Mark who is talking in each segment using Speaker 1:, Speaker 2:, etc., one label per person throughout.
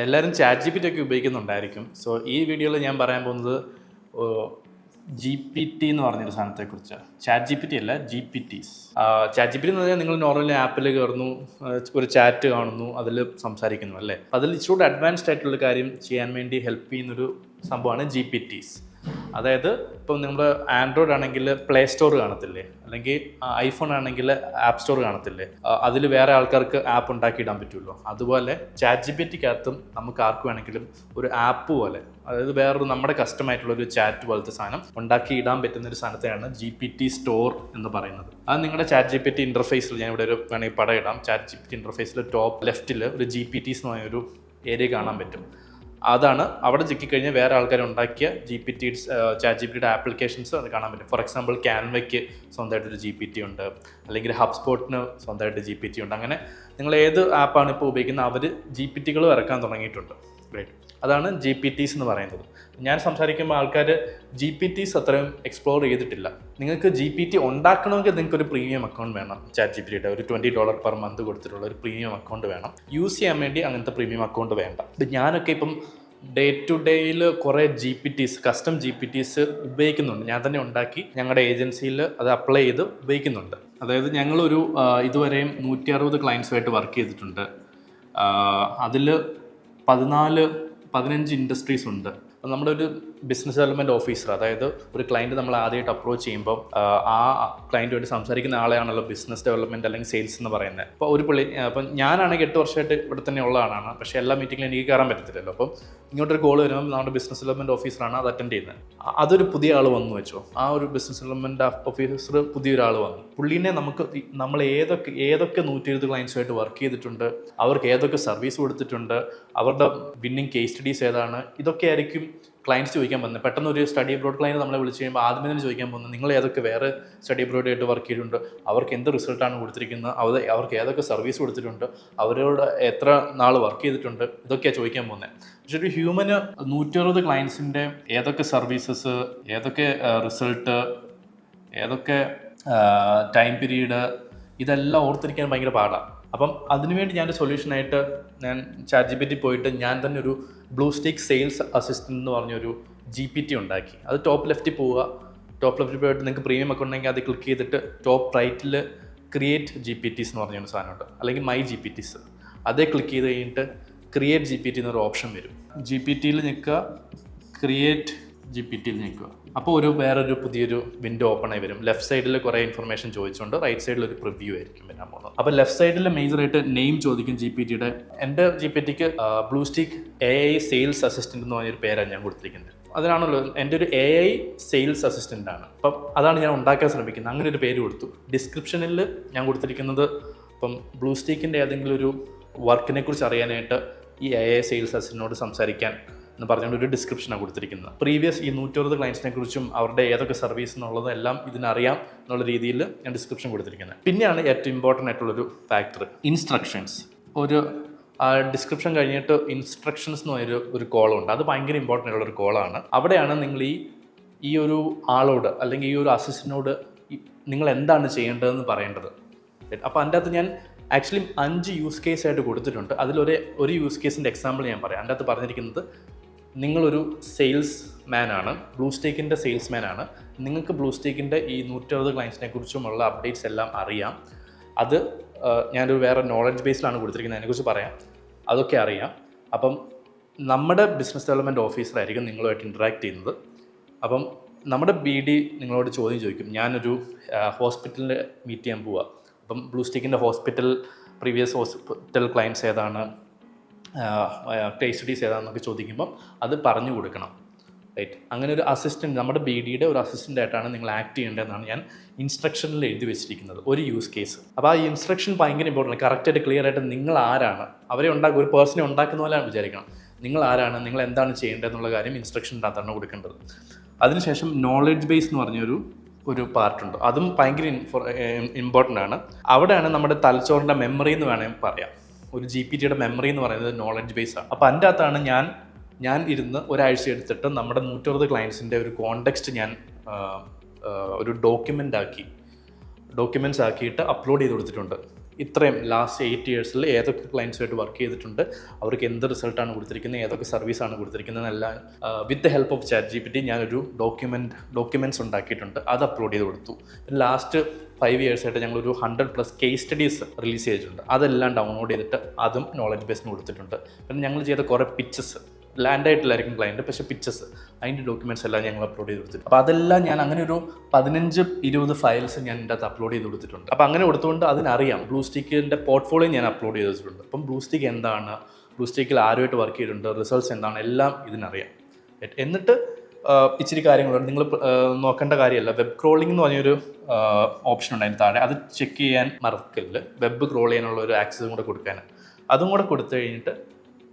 Speaker 1: എല്ലാവരും chat G P T ഒക്കെ ഉപയോഗിക്കുന്നുണ്ടായിരിക്കും. So ഈ വീഡിയോയിൽ ഞാൻ പറയാൻ പോകുന്നത് GPT എന്ന് പറഞ്ഞൊരു സാധനത്തെക്കുറിച്ചാണ്. ചാറ്റ് ജി പി ടി അല്ല, GPTs. Chat G P T എന്ന് പറഞ്ഞാൽ നിങ്ങൾ നോർമലി ആപ്പിൽ കയറുന്നു, ഒരു ചാറ്റ് കാണുന്നു, അതിൽ സംസാരിക്കുന്നു അല്ലേ. അതിൽ ഇച്ചിരി അഡ്വാൻസ്ഡ് ആയിട്ടുള്ള കാര്യം ചെയ്യാൻ വേണ്ടി ഹെൽപ്പ് ചെയ്യുന്നൊരു സംഭവമാണ് GPTs. അതായത് ഇപ്പം നിങ്ങൾ ആൻഡ്രോയിഡ് ആണെങ്കിൽ പ്ലേ സ്റ്റോർ കാണത്തില്ലേ, അല്ലെങ്കിൽ ഐഫോൺ ആണെങ്കിൽ ആപ്പ് സ്റ്റോർ കാണത്തില്ലേ, അതിൽ വേറെ ആൾക്കാർക്ക് ആപ്പ് ഉണ്ടാക്കിയിടാൻ പറ്റുമല്ലോ. അതുപോലെ ചാറ്റ് ജി പി ടിക്കകത്തും നമുക്ക് ആർക്ക് വേണമെങ്കിലും ഒരു ആപ്പ് പോലെ, അതായത് വേറൊരു നമ്മുടെ കസ്റ്റമായിട്ടുള്ളൊരു ചാറ്റ് പോലത്തെ സാധനം ഉണ്ടാക്കി ഇടാൻ പറ്റുന്ന ഒരു സാധനത്തെയാണ് GPT സ്റ്റോർ എന്ന് പറയുന്നത്. അത് നിങ്ങളുടെ ചാറ്റ് ജി പി ടി ഇൻ്റർഫേസിൽ ഞാൻ ഇവിടെ ഒരു വേണമെങ്കിൽ പടം ഇടാം. ചാറ്റ് ജി പി ടി ഇൻ്റർഫേസിൽ ടോപ്പ് ലെഫ്റ്റിൽ ഒരു GPTs എന്ന് പറഞ്ഞൊരു ഏരിയ കാണാൻ പറ്റും. അതാണ് അവിടെ ചിക്കിക്കഴിഞ്ഞാൽ വേറെ ആൾക്കാർ ഉണ്ടാക്കിയ ചാറ്റ് ജി പി ടിയുടെ ആപ്ലിക്കേഷൻസ് അത് കാണാൻ പറ്റും. ഫോർ എക്സാമ്പിൾ ക്യാൻവയ്ക്ക് സ്വന്തമായിട്ടൊരു GPT ഉണ്ട്, അല്ലെങ്കിൽ ഹബ്സ്പോട്ടിന് സ്വന്തമായിട്ട് GPT ഉണ്ട്. അങ്ങനെ നിങ്ങൾ ഏത് ആപ്പാണ് ഇപ്പോൾ ഉപയോഗിക്കുന്നത് അവർ GPTകളും ഇറക്കാൻ തുടങ്ങിയിട്ടുണ്ട്. റൈറ്റ്, അതാണ് GPTs എന്ന് പറയുന്നത്. ഞാൻ സംസാരിക്കുമ്പോൾ ആൾക്കാർ GPTs അത്രയും എക്സ്പ്ലോർ ചെയ്തിട്ടില്ല. നിങ്ങൾക്ക് GPT ഉണ്ടാക്കണമെങ്കിൽ നിങ്ങൾക്കൊരു പ്രീമിയം അക്കൗണ്ട് വേണം. ചാറ്റ് ജി പി ടിയുടെ ഒരു $20 പെർ മന്ത് കൊടുത്തിട്ടുള്ള ഒരു പ്രീമിയം അക്കൗണ്ട് വേണം. യൂസ് ചെയ്യാൻ വേണ്ടി അങ്ങനത്തെ പ്രീമിയം അക്കൗണ്ട് വേണ്ട. ഞാനൊക്കെ ഇപ്പം ഡേ ടു ഡേയിൽ കുറേ GPTs, കസ്റ്റം GPTs ഉപയോഗിക്കുന്നുണ്ട്. ഞാൻ തന്നെ ഉണ്ടാക്കി ഞങ്ങളുടെ ഏജൻസിയിൽ അത് അപ്ലൈ ചെയ്ത് ഉപയോഗിക്കുന്നുണ്ട്. അതായത് ഞങ്ങളൊരു ഇതുവരെയും 160 ക്ലയൻസുമായിട്ട് വർക്ക് ചെയ്തിട്ടുണ്ട്. അതിൽ 15 ഇൻഡസ്ട്രീസ് ഉണ്ട്. നമ്മുടെ ഒരു ബിസിനസ് ഡെവലപ്മെൻറ്റ് ഓഫീസർ, അതായത് ഒരു ക്ലയൻറ്റ് നമ്മൾ ആദ്യമായിട്ട് അപ്രോച്ച് ചെയ്യുമ്പോൾ ആ ക്ലയൻറ്റുമായിട്ട് സംസാരിക്കുന്ന ആളെയാണല്ലോ ബിസിനസ് ഡെവലപ്മെൻറ്റ് അല്ലെങ്കിൽ സെയിൽസ് എന്ന് പറയുന്നത്. അപ്പോൾ ഒരു പുള്ളി, അപ്പം ഞാനാണെങ്കിൽ 8 വർഷമായിട്ട് ഇവിടെ തന്നെ ഉള്ള ആളാണ്. പക്ഷേ എല്ലാ മീറ്റിങ്ങിലും എനിക്ക് കയറാൻ പറ്റത്തില്ലല്ലോ. അപ്പം ഇങ്ങോട്ടൊരു കോൾ വരുമ്പോൾ നമ്മുടെ ബിസിനസ് ഡെവലപ്മെൻറ്റ് ഓഫീസറാണ് അത് അറ്റൻഡ് ചെയ്യുന്നത്. അതൊരു പുതിയ ആൾ വന്നു വെച്ചോ, ആ ഒരു ബിസിനസ് ഡെവലപ്മെൻറ്റ് ഓഫീസർ പുതിയൊരാൾ വന്നു. പുള്ളീനെ നമ്മൾ ഏതൊക്കെ 120 ക്ലയൻസുമായിട്ട് വർക്ക് ചെയ്തിട്ടുണ്ട്, അവർക്ക് ഏതൊക്കെ സർവീസ് കൊടുത്തിട്ടുണ്ട്, അവരുടെ വിന്നിങ് കേസ് സ്റ്റഡീസ് ഏതാണ്, ഇതൊക്കെ ആയിരിക്കും ക്ലയൻറ്റ്സ് ചോദിക്കാൻ പോകുന്നത്. പെട്ടെന്ന് ഒരു സ്റ്റഡി അബ്രോഡ് ക്ലയൻറ്റ് നമ്മളെ വിളിച്ച് കഴിയുമ്പോൾ ആദ്യമേ തന്നെ ചോദിക്കാൻ പോകുന്നത്, നിങ്ങൾ ഏതൊക്കെ വേറെ സ്റ്റഡി അബ്രോഡായിട്ട് വർക്ക് ചെയ്തിട്ടുണ്ട്, അവർക്ക് എന്ത് റിസൾട്ടാണ് കൊടുത്തിരിക്കുന്നത്, അവർക്ക് ഏതൊക്കെ സർവീസ് കൊടുത്തിട്ടുണ്ട്, അവരോട് എത്ര നാൾ വർക്ക് ചെയ്തിട്ടുണ്ട്, ഇതൊക്കെയാണ് ചോദിക്കാൻ പോകുന്നത്. പക്ഷെ ഒരു ഹ്യൂമന് 160 ക്ലയൻസിൻ്റെ ഏതൊക്കെ സർവീസസ്, ഏതൊക്കെ റിസൾട്ട്, ഏതൊക്കെ ടൈം പീരീഡ്, ഇതെല്ലാം ഓർത്തിരിക്കാൻ ഭയങ്കര പാടാണ്. അപ്പം അതിനുവേണ്ടി ഞാനൊരു സൊല്യൂഷനായിട്ട് ഞാൻ ചാറ്റ് ജി പി ടി പോയിട്ട് ഞാൻ തന്നെ ഒരു ബ്ലൂസ്റ്റിക് സെയിൽസ് അസിസ്റ്റൻ്റ് എന്ന് പറഞ്ഞൊരു GPT ഉണ്ടാക്കി. അത് ടോപ്പ് ലെഫ്റ്റിൽ പോവുക. ടോപ്പ് ലെഫ്റ്റിൽ പോയിട്ട് നിങ്ങൾക്ക് പ്രീമിയം ഒക്കെ ഉണ്ടെങ്കിൽ അത് ക്ലിക്ക് ചെയ്തിട്ട് ടോപ്പ് റൈറ്റിൽ ക്രിയേറ്റ് GPTs എന്ന് പറഞ്ഞൊരു സാധനമുണ്ട്, അല്ലെങ്കിൽ മൈ GPTs. അതേ ക്ലിക്ക് ചെയ്ത് കഴിഞ്ഞിട്ട് ക്രിയേറ്റ് GPT എന്നൊരു ഓപ്ഷൻ വരും. GPTയിൽ നിൽക്കുക, ക്രിയേറ്റ് GPTയിൽ നിൽക്കുക. അപ്പോൾ വേറൊരു പുതിയൊരു വിൻഡോ ഓപ്പൺ ആയി വരും. ലെഫ്റ്റ് സൈഡിൽ കുറേ ഇൻഫർമേഷൻ ചോദിച്ചുകൊണ്ട് റൈറ്റ് സൈഡിൽ ഒരു പ്രിവ്യൂ ആയിരിക്കും വരാൻ പോകുന്നത്. അപ്പോൾ ലെഫ്റ്റ് സൈഡിൽ മേജറായിട്ട് നെയിം ചോദിക്കും GPTയുടെ. എൻ്റെ GPTക്ക് ബ്ലൂസ്റ്റിക് AI സെയിൽസ് അസിസ്റ്റൻ്റ് എന്ന് പറഞ്ഞൊരു പേരാണ് ഞാൻ കൊടുത്തിരിക്കുന്നത്. അതിനാണല്ലോ എൻ്റെ ഒരു AI സെയിൽസ് അസിസ്റ്റൻ്റ് ആണ്. അപ്പം അതാണ് ഞാൻ ഉണ്ടാക്കാൻ ശ്രമിക്കുന്നത്. അങ്ങനെ ഒരു പേര് കൊടുത്തു. ഡിസ്ക്രിപ്ഷനിൽ ഞാൻ കൊടുത്തിരിക്കുന്നത് ഇപ്പം ബ്ലൂസ്റ്റിക്കിൻ്റെ ഏതെങ്കിലും ഒരു വർക്കിനെ കുറിച്ച് അറിയാനായിട്ട് ഈ AI സെയിൽസ് അസിസ്റ്റൻ്റിനോട് സംസാരിക്കാൻ എന്ന് പറഞ്ഞുകൊണ്ട് ഒരു ഡിസ്ക്രിപ്ഷനാണ് കൊടുത്തിരിക്കുന്നത്. പ്രീവിയസ് ഈ 160 ക്ലയൻസിനെ കുറിച്ചും അവരുടെ ഏതൊക്കെ സർവീസ് എന്നുള്ളതും എല്ലാം ഇതിനറിയാം എന്നുള്ള രീതിയിൽ ഞാൻ ഡിസ്ക്രിപ്ഷൻ കൊടുത്തിരിക്കുന്നത്. പിന്നെയാണ് ഏറ്റവും ഇമ്പോർട്ടൻ്റ് ആയിട്ടുള്ളൊരു ഫാക്ടർ, ഇൻസ്ട്രക്ഷൻസ്. ഒരു ഡിസ്ക്രിപ്ഷൻ കഴിഞ്ഞിട്ട് ഇൻസ്ട്രക്ഷൻസ് എന്ന് പറഞ്ഞൊരു ഒരു കോളുണ്ട്. അത് ഭയങ്കര ഇമ്പോർട്ടൻ്റ് ആയിട്ടുള്ളൊരു കോളാണ്. അവിടെയാണ് നിങ്ങൾ ഈ ഒരു ആളോട് അല്ലെങ്കിൽ ഈ ഒരു അസിസ്റ്റന്റിനോട് നിങ്ങൾ എന്താണ് ചെയ്യേണ്ടതെന്ന് പറയേണ്ടത്. അപ്പോൾ അതിൻ്റെ അകത്ത് ഞാൻ ആക്ച്വലി 5 യൂസ് കേസ് ആയിട്ട് കൊടുത്തിട്ടുണ്ട്. അതിലൊരു യൂസ് കേസിൻ്റെ എക്സാമ്പിൾ ഞാൻ പറയാം. അതിൻ്റെ അകത്ത് പറഞ്ഞിരിക്കുന്നത്, നിങ്ങളൊരു സെയിൽസ് മാനാണ്, ബ്ലൂസ്റ്റിക്കിൻ്റെ സെയിൽസ്മാൻ ആണ്. നിങ്ങൾക്ക് ബ്ലൂസ്റ്റിക്കിൻ്റെ ഈ 160 ക്ലയൻസിനെ കുറിച്ചുമുള്ള അപ്ഡേറ്റ്സ് എല്ലാം അറിയാം. അത് ഞാനൊരു വേറെ നോളജ് ബേസിലാണ് കൊടുത്തിരിക്കുന്നത്, അതിനെക്കുറിച്ച് പറയാം. അതൊക്കെ അറിയാം. അപ്പം നമ്മുടെ ബിസിനസ് ഡെവലപ്മെൻറ്റ് ഓഫീസറായിരിക്കും നിങ്ങളുമായിട്ട് ഇൻറ്ററാക്ട് ചെയ്യുന്നത്. അപ്പം നമ്മുടെ BD നിങ്ങളോട് ചോദ്യം ചോദിക്കും. ഞാനൊരു ഹോസ്പിറ്റലിൽ മീറ്റ് ചെയ്യാൻ പോവുക. അപ്പം ബ്ലൂസ്റ്റിക്കിൻ്റെ പ്രീവിയസ് ഹോസ്പിറ്റൽ ക്ലയൻറ്റ്സ് ഏതാണ്, കേസ് സ്റ്റഡീസ് ഏതാണെന്നൊക്കെ ചോദിക്കുമ്പം അത് പറഞ്ഞു കൊടുക്കണം. റൈറ്റ്, അങ്ങനെ ഒരു അസിസ്റ്റൻറ്റ്, നമ്മുടെ BDയുടെ ഒരു അസിസ്റ്റൻ്റായിട്ടാണ് നിങ്ങൾ ആക്ട് ചെയ്യേണ്ടതെന്നാണ് ഞാൻ ഇൻസ്ട്രക്ഷനിൽ എഴുതി വെച്ചിരിക്കുന്നത്, ഒരു യൂസ് കേസ്. അപ്പോൾ ആ ഇൻസ്ട്രക്ഷൻ ഭയങ്കര ഇമ്പോർട്ടൻ്റ്. കറക്റ്റായിട്ട് ക്ലിയർ ആയിട്ട് നിങ്ങൾ ആരാണ്, ഒരു പേഴ്സണെ ഉണ്ടാക്കുന്ന പോലെയാണ് വിചാരിക്കണം. നിങ്ങൾ ആരാണ്, നിങ്ങൾ എന്താണ് ചെയ്യേണ്ടതെന്നുള്ള കാര്യം ഇൻസ്ട്രക്ഷൻ്റെ അകത്താണ് കൊടുക്കേണ്ടത്. അതിനുശേഷം നോളജ് ബേസ് എന്ന് പറഞ്ഞൊരു പാർട്ടുണ്ട്. അതും ഭയങ്കര ഇമ്പോർട്ടൻ്റ് ആണ്. അവിടെയാണ് നമ്മുടെ തലച്ചോറിൻ്റെ മെമ്മറി എന്ന് വേണമെങ്കിൽ പറയാം. ഒരു GPTയുടെ മെമ്മറി എന്ന് പറയുന്നത് നോളജ് ബേസാണ്. അപ്പോൾ അതിൻ്റെ അകത്താണ് ഞാൻ ഇരുന്ന് ഒരാഴ്ച എടുത്തിട്ട് നമ്മുടെ 160 ക്ലയൻസിൻ്റെ ഒരു കോണ്ടെക്സ്റ്റ് ഞാൻ ഒരു ഡോക്യുമെൻ്റ് ആക്കിയിട്ട് അപ്ലോഡ് ചെയ്ത് കൊടുത്തിട്ടുണ്ട്. ഇത്രയും ലാസ്റ്റ് 8 ഇയേഴ്സിൽ ഏതൊക്കെ ക്ലയൻസുമായിട്ട് വർക്ക് ചെയ്തിട്ടുണ്ട്, അവർക്ക് എന്ത് റിസൾട്ടാണ് കൊടുത്തിരിക്കുന്നത്, ഏതൊക്കെ സർവീസാണ് കൊടുത്തിരിക്കുന്നത് എല്ലാം with the help of ChatGPT ഞാനൊരു ഡോക്യുമെൻറ്റ്സ് ഉണ്ടാക്കിയിട്ടുണ്ട്. അത് അപ്ലോഡ് ചെയ്ത് കൊടുത്തു. ലാസ്റ്റ് 5 ഇയേഴ്സായിട്ട് ഞങ്ങളൊരു 100+ കേസ് സ്റ്റഡീസ് റിലീസ് ചെയ്തിട്ടുണ്ട്. അതെല്ലാം ഡൗൺലോഡ് ചെയ്തിട്ട് അതും നോളജ് ബേസിന് കൊടുത്തിട്ടുണ്ട്. പിന്നെ ഞങ്ങൾ ചെയ്ത കുറേ പിക്ചേഴ്സ്, ലാൻഡായിട്ടില്ലായിരിക്കും ക്ലയൻറ്റ്, പക്ഷേ പിക്ചേഴ്സ് അതിൻ്റെ ഡോക്യുമെൻറ്റ്സ് എല്ലാം ഞങ്ങൾ അപ്ലോഡ് ചെയ്ത് കൊടുത്തിട്ടുണ്ട്. അപ്പോൾ അതെല്ലാം ഞാൻ അങ്ങനെ ഒരു 15-20 ഫയൽസ് ഞാൻ എൻ്റെ അകത്ത് അപ്ലോഡ് ചെയ്ത് കൊടുത്തിട്ടുണ്ട്. അപ്പോൾ അങ്ങനെ കൊടുത്തുകൊണ്ട് അതിനറിയാം ബ്ലൂസ്റ്റിക്കിൻ്റെ പോർട്ട്ഫോളിയോ ഞാൻ അപ്ലോഡ് ചെയ്ത് വെച്ചിട്ടുണ്ട്. അപ്പം ബ്ലൂസ്റ്റിക്ക് എന്താണ്, ബ്ലൂസ്റ്റിക്കിൽ ആരുമായിട്ട് വർക്ക് ചെയ്തിട്ടുണ്ട്, റിസൾട്ട്സ് എന്താണ്, എല്ലാം ഇതിനറിയാം. എന്നിട്ട് ഇച്ചിരി കാര്യങ്ങളുണ്ട്. നിങ്ങൾ നോക്കേണ്ട കാര്യമല്ല, വെബ് ക്രോളിംഗ് എന്ന് പറഞ്ഞൊരു ഓപ്ഷൻ ഉണ്ട് അതിന് താഴെ. അത് ചെക്ക് ചെയ്യാൻ മറക്കല്ല്. വെബ് ക്രോൾ ചെയ്യാനുള്ള ഒരു ആക്സസും കൂടെ കൊടുക്കാൻ, അതും കൂടെ കൊടുത്തു കഴിഞ്ഞിട്ട്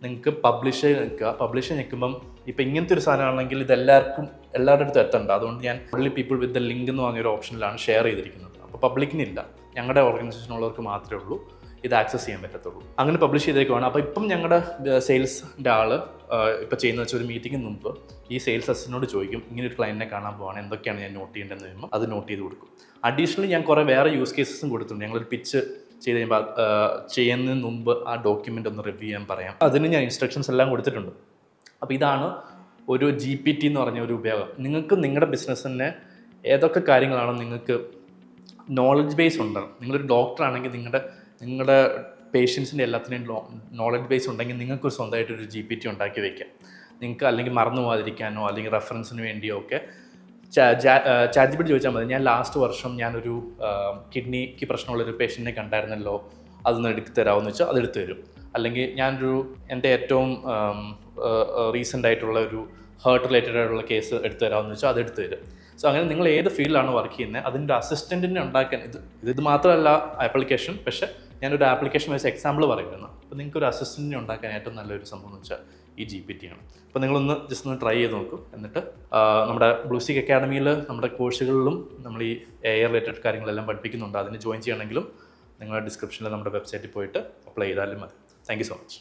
Speaker 1: നിങ്ങൾക്ക് പബ്ലിഷ് നിൽക്കുക. പബ്ലിഷ് നിൽക്കുമ്പം ഇപ്പോൾ ഇങ്ങനത്തെ ഒരു സാധനമാണെങ്കിൽ ഇത് എല്ലാവരുടെ അടുത്തും എത്തണ്ട. അതുകൊണ്ട് ഞാൻ only people with the link എന്ന് പറഞ്ഞൊരു ഓപ്ഷനിലാണ് ഷെയർ ചെയ്തിരിക്കുന്നത്. അപ്പോൾ പബ്ലിക്കിനില്ല, ഞങ്ങളുടെ ഓർഗനൈസേഷനുള്ളവർക്ക് മാത്രമേ ഉള്ളൂ ഇത് ആക്സസ് ചെയ്യാൻ പറ്റത്തുള്ളൂ. അങ്ങനെ പബ്ലിഷ് ചെയ്തേക്കുവാണ്. അപ്പോൾ ഇപ്പം ഞങ്ങളുടെ സെയിൽസിൻ്റെ ആൾ ഇപ്പോൾ ചെയ്യുന്നത് വെച്ചാൽ ഒരു മീറ്റിങ്ങിന് മുമ്പ് ഈ സെയിൽസ് അസിസ്റ്റന്റിനോട് ചോദിക്കും, ഇങ്ങനെ ഒരു ക്ലയൻറ്റിനെ കാണാൻ പോവാണ്, എന്തൊക്കെയാണ് ഞാൻ നോട്ട് ചെയ്യേണ്ടതെന്ന് പറയുമ്പോൾ അത് നോട്ട് ചെയ്ത് കൊടുക്കും. അഡീഷണലി ഞാൻ കുറേ വേറെ യൂസ് കേസസും കൊടുത്തിട്ടുണ്ട്. ഞങ്ങളൊരു പിച്ച് ചെയ്ത് കഴിയുമ്പോൾ ചെയ്യുന്നതിന് മുമ്പ് ആ ഡോക്യുമെൻ്റ് ഒന്ന് റിവ്യൂ ചെയ്യാൻ പറയാം. അതിന് ഞാൻ ഇൻസ്ട്രക്ഷൻസ് എല്ലാം കൊടുത്തിട്ടുണ്ട്. അപ്പോൾ ഇതാണ് ഒരു GPT എന്ന് പറഞ്ഞ ഒരു ഉപയോഗം. നിങ്ങൾക്ക് നിങ്ങളുടെ ബിസിനസ്സിനെ ഏതൊക്കെ കാര്യങ്ങളാണ് നിങ്ങൾക്ക് നോളജ് ബേസ് ഉണ്ട്. നിങ്ങളൊരു ഡോക്ടറാണെങ്കിൽ നിങ്ങളുടെ പേഷ്യൻസിൻ്റെ എല്ലാത്തിനെയും നോളജ് ബേസ് ഉണ്ടെങ്കിൽ നിങ്ങൾക്കൊരു സ്വന്തമായിട്ടൊരു GPT ഉണ്ടാക്കി വയ്ക്കാം. നിങ്ങൾക്ക് അല്ലെങ്കിൽ മറന്നു പോകാതിരിക്കാനോ അല്ലെങ്കിൽ റെഫറൻസിന് വേണ്ടിയോ ഒക്കെ ChatGPT ചോദിച്ചാൽ മതി. ഞാൻ ലാസ്റ്റ് വർഷം ഞാനൊരു കിഡ്നിക്ക് പ്രശ്നമുള്ളൊരു പേഷ്യൻറ്റിനെ കണ്ടായിരുന്നല്ലോ, അതൊന്ന് എടുത്ത് തരാമെന്ന് വെച്ചാൽ അതെടുത്ത് തരും. അല്ലെങ്കിൽ എൻ്റെ ഏറ്റവും റീസെൻ്റ് ആയിട്ടുള്ള ഒരു ഹേർട്ട് റിലേറ്റഡ് ആയിട്ടുള്ള കേസ് എടുത്തു തരാമെന്ന് വെച്ചാൽ അതെടുത്ത് തരും. സോ അങ്ങനെ നിങ്ങൾ ഏത് ഫീൽഡിലാണ് വർക്ക് ചെയ്യുന്നത് അതിൻ്റെ അസിസ്റ്റൻറ്റിനെ ഉണ്ടാക്കാൻ ഇത് മാത്രമല്ല ആപ്ലിക്കേഷൻ, പക്ഷേ ഞാനൊരു ആപ്ലിക്കേഷൻ വെച്ച് എക്സാമ്പിൾ പറയുന്നത്. അപ്പോൾ നിങ്ങൾക്കൊരു അസിസ്റ്റൻറ്റിനെ ഉണ്ടാക്കാൻ ഏറ്റവും നല്ലൊരു സംഭവം എന്ന് വെച്ചാൽ ഈ GPT ആണ്. അപ്പോൾ നിങ്ങളൊന്ന് ജസ്റ്റ് ഒന്ന് ട്രൈ ചെയ്ത് നോക്കും. എന്നിട്ട് നമ്മുടെ ബ്ലൂസ്റ്റിക് അക്കാഡമിയിൽ നമ്മുടെ കോഴ്സുകളിലും നമ്മൾ ഈ AI റിലേറ്റഡ് കാര്യങ്ങളെല്ലാം പഠിപ്പിക്കുന്നുണ്ട്. അതിന് ജോയിൻ ചെയ്യണമെങ്കിലും നിങ്ങളുടെ ഡിസ്ക്രിപ്ഷനിൽ നമ്മുടെ വെബ്സൈറ്റിൽ പോയിട്ട് അപ്ലൈ ചെയ്താലും മതി. Thank you so much.